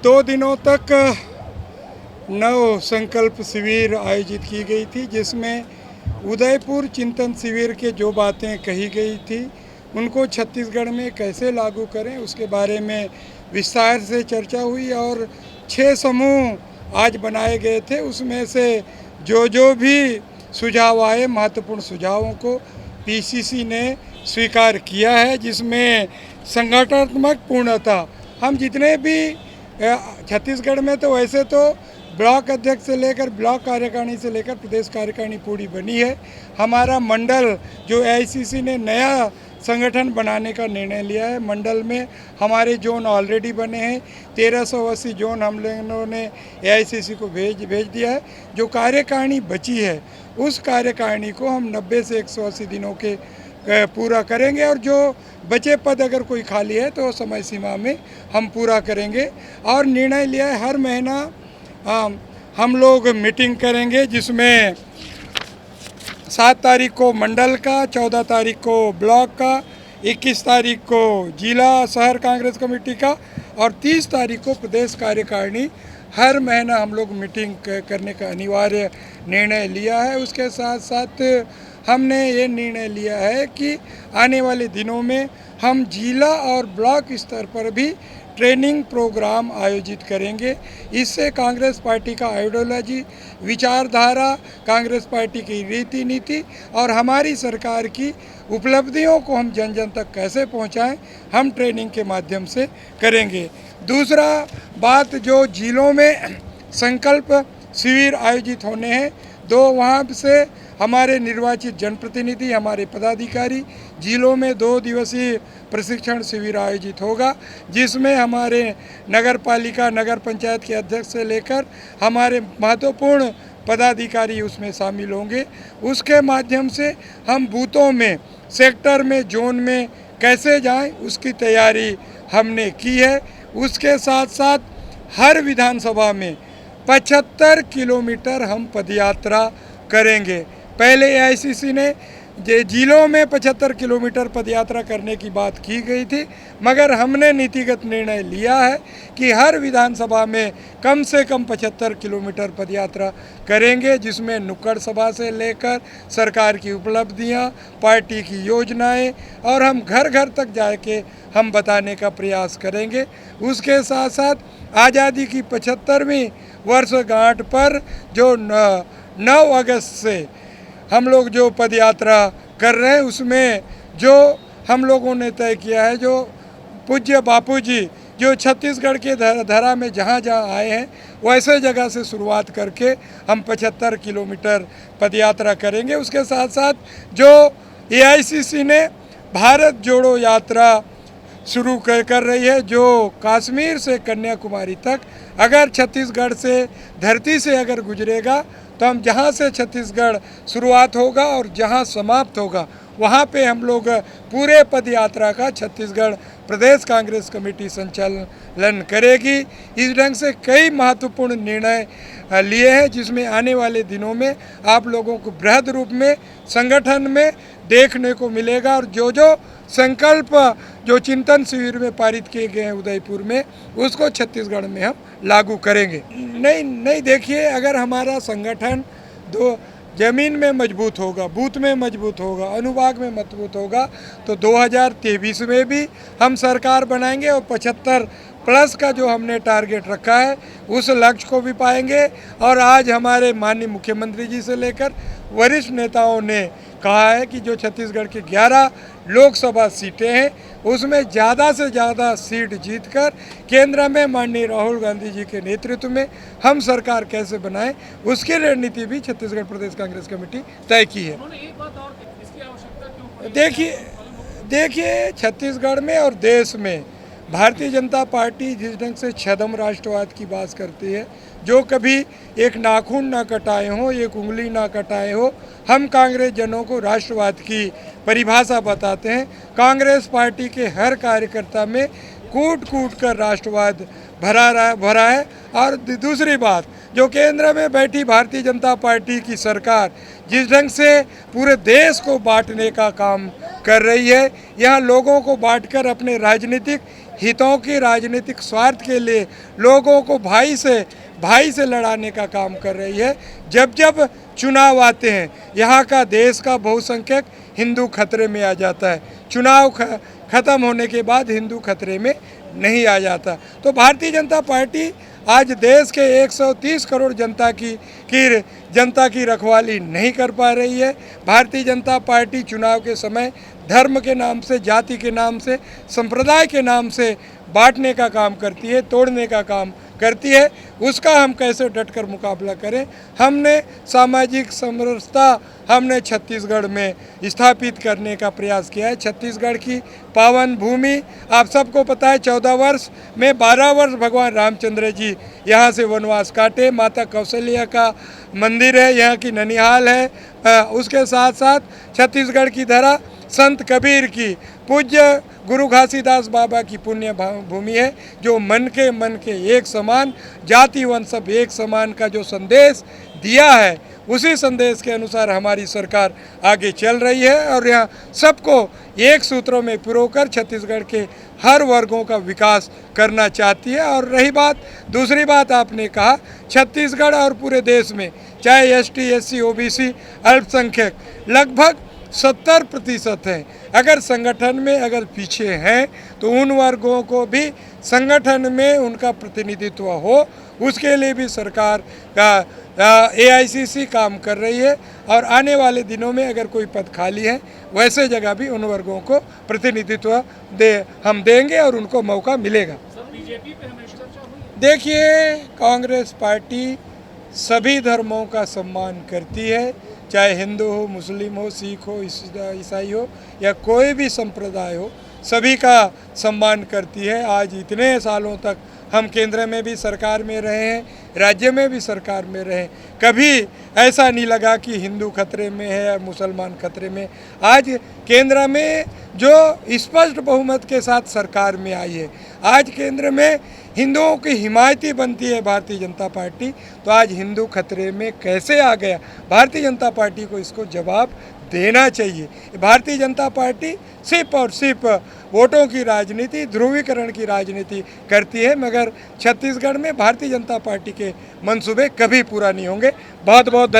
दो दिनों तक नव संकल्प शिविर आयोजित की गई थी, जिसमें उदयपुर चिंतन शिविर के जो बातें कही गई थी उनको छत्तीसगढ़ में कैसे लागू करें उसके बारे में विस्तार से चर्चा हुई और 6 समूह आज बनाए गए थे। उसमें से जो भी सुझाव आए, महत्वपूर्ण सुझावों को पीसीसी ने स्वीकार किया है, जिसमें संगठनात्मक पूर्णता हम जितने भी छत्तीसगढ़ में तो वैसे तो ब्लॉक अध्यक्ष से लेकर ब्लॉक कार्यकारिणी से लेकर प्रदेश कार्यकारिणी पूरी बनी है। हमारा मंडल जो एआईसीसी ने नया संगठन बनाने का निर्णय लिया है, मंडल में हमारे जोन ऑलरेडी बने हैं। 1380 जोन हम लोगों ने एआईसीसी को भेज दिया है। जो कार्यकारिणी बची है उस कार्यकारिणी को हम 90 से 180 दिनों के पूरा करेंगे और जो बचे पद अगर कोई खाली है तो समय सीमा में हम पूरा करेंगे। और निर्णय लिया है हर महीना हम लोग मीटिंग करेंगे, जिसमें 7 तारीख को मंडल का, 14 तारीख को ब्लॉक का, 21 तारीख को जिला शहर कांग्रेस कमेटी का और 30 तारीख को प्रदेश कार्यकारिणी। हर महीना हम लोग मीटिंग करने का अनिवार्य निर्णय लिया है। उसके साथ साथ हमने ये निर्णय लिया है कि आने वाले दिनों में हम जिला और ब्लॉक स्तर पर भी ट्रेनिंग प्रोग्राम आयोजित करेंगे। इससे कांग्रेस पार्टी का आइडियोलॉजी, विचारधारा, कांग्रेस पार्टी की रीति नीति और हमारी सरकार की उपलब्धियों को हम जन जन तक कैसे पहुंचाएं, हम ट्रेनिंग के माध्यम से करेंगे। दूसरा बात, जो जिलों में संकल्प शिविर आयोजित होने हैं, वहाँ से हमारे निर्वाचित जनप्रतिनिधि, हमारे पदाधिकारी जिलों में 2 दिवसीय प्रशिक्षण शिविर आयोजित होगा, जिसमें हमारे नगर पालिका, नगर पंचायत के अध्यक्ष से लेकर हमारे महत्वपूर्ण पदाधिकारी उसमें शामिल होंगे। उसके माध्यम से हम बूथों में, सेक्टर में, जोन में कैसे जाएं उसकी तैयारी हमने की है। उसके साथ साथ हर विधानसभा में 75 किलोमीटर हम पदयात्रा करेंगे। पहले एआईसीसी ने जिलों में 75 किलोमीटर पदयात्रा करने की बात की गई थी, मगर हमने नीतिगत निर्णय लिया है कि हर विधानसभा में कम से कम 75 किलोमीटर पदयात्रा करेंगे, जिसमें नुक्कड़ सभा से लेकर सरकार की उपलब्धियां, पार्टी की योजनाएं और हम घर घर तक जाके हम बताने का प्रयास करेंगे। उसके साथ साथ आज़ादी की 75वीं वर्षगांठ पर जो 9 अगस्त से हम लोग जो पदयात्रा कर रहे हैं, उसमें जो हम लोगों ने तय किया है, जो पूज्य बापूजी जो छत्तीसगढ़ के धरा में जहाँ जहाँ आए हैं वैसे जगह से शुरुआत करके हम 75 किलोमीटर पदयात्रा करेंगे। उसके साथ साथ जो एआईसीसी ने भारत जोड़ो यात्रा शुरू कर रही है, जो कश्मीर से कन्याकुमारी तक अगर छत्तीसगढ़ से धरती से अगर गुजरेगा तो हम जहाँ से छत्तीसगढ़ शुरुआत होगा और जहाँ समाप्त होगा वहाँ पे हम लोग पूरे पद यात्रा का छत्तीसगढ़ प्रदेश कांग्रेस कमेटी संचालन करेगी। इस ढंग से कई महत्वपूर्ण निर्णय लिए हैं, जिसमें आने वाले दिनों में आप लोगों को बृहद रूप में संगठन में देखने को मिलेगा और जो संकल्प जो चिंतन शिविर में पारित किए गए हैं उदयपुर में, उसको छत्तीसगढ़ में हम लागू करेंगे। नहीं देखिए, अगर हमारा संगठन जमीन में मजबूत होगा, बूथ में मजबूत होगा, अनुभाग में मजबूत होगा, तो 2023 में भी हम सरकार बनाएंगे और 75 प्लस का जो हमने टारगेट रखा है उस लक्ष्य को भी पाएंगे। और आज हमारे माननीय मुख्यमंत्री जी से लेकर वरिष्ठ नेताओं ने कहा है कि जो छत्तीसगढ़ की 11 लोकसभा सीटें हैं उसमें ज़्यादा से ज़्यादा सीट जीतकर केंद्र में माननीय राहुल गांधी जी के नेतृत्व में हम सरकार कैसे बनाएं, उसकी रणनीति भी छत्तीसगढ़ प्रदेश कांग्रेस कमेटी तय की है। देखिए छत्तीसगढ़ में और देश में भारतीय जनता पार्टी जिस ढंग से छदम राष्ट्रवाद की बात करती है, जो कभी एक नाखून ना कटाए हो, एक उंगली ना कटाए हो, हम कांग्रेस जनों को राष्ट्रवाद की परिभाषा बताते हैं। कांग्रेस पार्टी के हर कार्यकर्ता में कूट कूट कर राष्ट्रवाद भरा है। और दूसरी बात, जो केंद्र में बैठी भारतीय जनता पार्टी की सरकार जिस ढंग से पूरे देश को बांटने का काम कर रही है, यहाँ लोगों को बांटकर अपने राजनीतिक हितों के राजनीतिक स्वार्थ के लिए लोगों को भाई से लड़ाने का काम कर रही है। जब जब चुनाव आते हैं यहाँ का देश का बहुसंख्यक हिंदू खतरे में आ जाता है। चुनाव खत्म होने के बाद हिंदू खतरे में नहीं आ जाता। तो भारतीय जनता पार्टी आज देश के 130 करोड़ जनता की रखवाली नहीं कर पा रही है। भारतीय जनता पार्टी चुनाव के समय धर्म के नाम से, जाति के नाम से, संप्रदाय के नाम से बांटने का काम करती है, तोड़ने का काम करती है। उसका हम कैसे डटकर मुकाबला करें। हमने सामाजिक समरसता हमने छत्तीसगढ़ में स्थापित करने का प्रयास किया है। छत्तीसगढ़ की पावन भूमि आप सबको पता है, 14 वर्ष में 12 वर्ष भगवान रामचंद्र जी यहाँ से वनवास काटे। माता कौशल्या का मंदिर है, यहाँ की ननिहाल है। उसके साथ साथ छत्तीसगढ़ की धरा संत कबीर की, पूज्य गुरु घासीदास बाबा की पुण्य भूमि है, जो मन के एक समान, जाति वन सब एक समान का जो संदेश दिया है, उसी संदेश के अनुसार हमारी सरकार आगे चल रही है और यहाँ सबको एक सूत्रों में पिरोकर छत्तीसगढ़ के हर वर्गों का विकास करना चाहती है। और रही बात, दूसरी बात आपने कहा, छत्तीसगढ़ और पूरे देश में चाहे ST SC OBC अल्पसंख्यक लगभग 70% हैं। अगर संगठन में अगर पीछे हैं तो उन वर्गों को भी संगठन में उनका प्रतिनिधित्व हो, उसके लिए भी सरकार का AICC काम कर रही है। और आने वाले दिनों में अगर कोई पद खाली है, वैसे जगह भी उन वर्गों को प्रतिनिधित्व हम देंगे और उनको मौका मिलेगा। बीजेपी पे हमेशा चर्चा हुई। देखिए, कांग्रेस पार्टी सभी धर्मों का सम्मान करती है, चाहे हिंदू हो, मुस्लिम हो, सिख हो, ईसाई हो या कोई भी संप्रदाय हो, सभी का सम्मान करती है। आज इतने सालों तक हम केंद्र में भी सरकार में रहे हैं, राज्य में भी सरकार में रहे, कभी ऐसा नहीं लगा कि हिंदू खतरे में है या मुसलमान खतरे में। आज केंद्र में जो स्पष्ट बहुमत के साथ सरकार में आई है, आज केंद्र में हिंदुओं की हिमायती बनती है भारतीय जनता पार्टी, तो आज हिंदू खतरे में कैसे आ गया, भारतीय जनता पार्टी को इसको जवाब देना चाहिए। भारतीय जनता पार्टी सिर्फ और सिर्फ वोटों की राजनीति, ध्रुवीकरण की राजनीति करती है, मगर छत्तीसगढ़ में भारतीय जनता पार्टी के मंसूबे कभी पूरा नहीं होंगे। बहुत बहुत धन्यवाद।